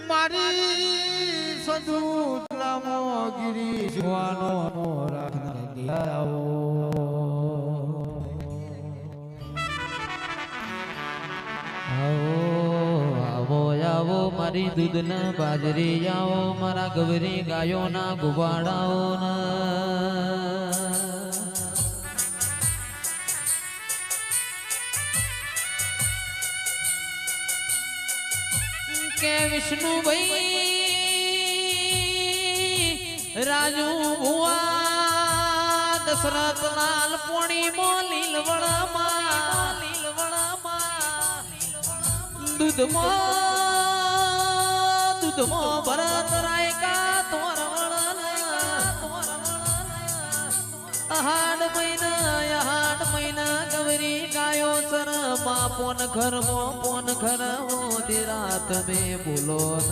મારી સદુતલામો ગિરી જવાનો રાખને આવો આવો આવો મારી દૂધના બાજરી આવો મારા ગવરી ગાયોના ગુબાડાઓ કે વિષ્ણુભાઈ રાજુ ભુવા દશરથ લાલ પોણી મો લીલવણમાં દૂધમાં ભરત રાયકા તોરવણ આહાડ મહિના ગવરી ગાયો સર માં પોન ઘર દેરા તમે બોલો ન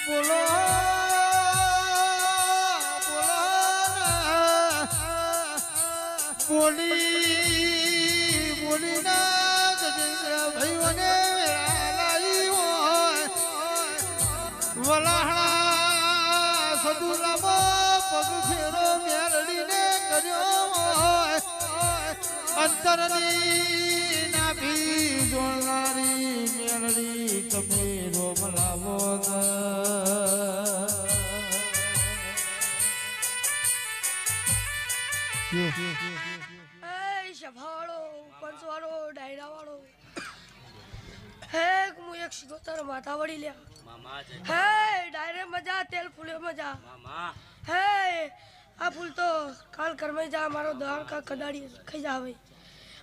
બોલો બોલી ના ભાઈઓને વલાહણા સદુલામાં પગ ફેરો મેલડીને કર્યો અંતરની નાભી જોડનારી મેલડી તમે રોમ લાવો સભાળો પંચવાળો ડાયરા વાળો હે હું એક સીધો તારો માથા વળી લ્યા હે ડાયરે મજા તેલ ફૂલે મજા હે આ ફૂલ તો કાલ કરમે જા મારો દાળ કા કદાડી ખાઈ જાવે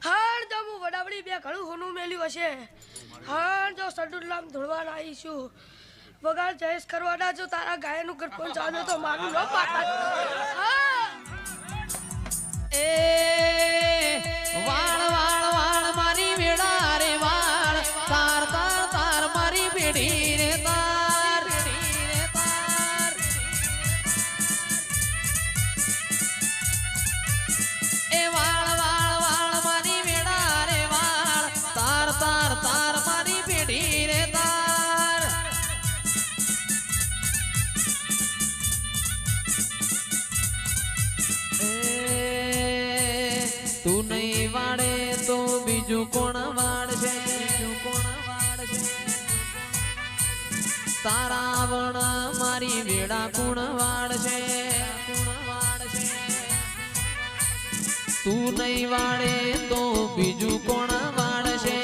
હાર જો હું વડાવડી બે ઘણું હોનું મેલ્યું હશે હાર જો સડુલામ ધોળવાના આવીશું વગાડ જયેશ કરવાના જો તારા ગાયનું ઘર પહોંચાડો તો મારું ન પાટા એ વાળ વાળ વાળ મારી વેડા રે વાળ તાર તાર તાર મારી બેડી રે તાર એ વાળ વાળ વાળ મારી વેડા રે વાળ તાર તાર તાર મારી બેડી રે તાર તું નહીં વાડે તો બીજું કોણ વાડશે તારા વણ મારી વેડા કોણ વાડશે તું નહીં વાડે તો બીજું કોણ વાડશે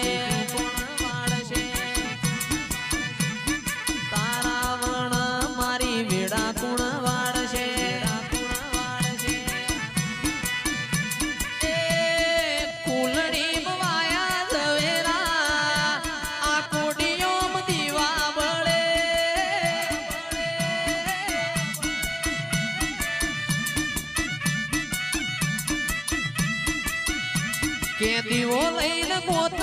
તારા વણ મારી વેડા કોણ વાડશે કે દીવો લઈને ગોત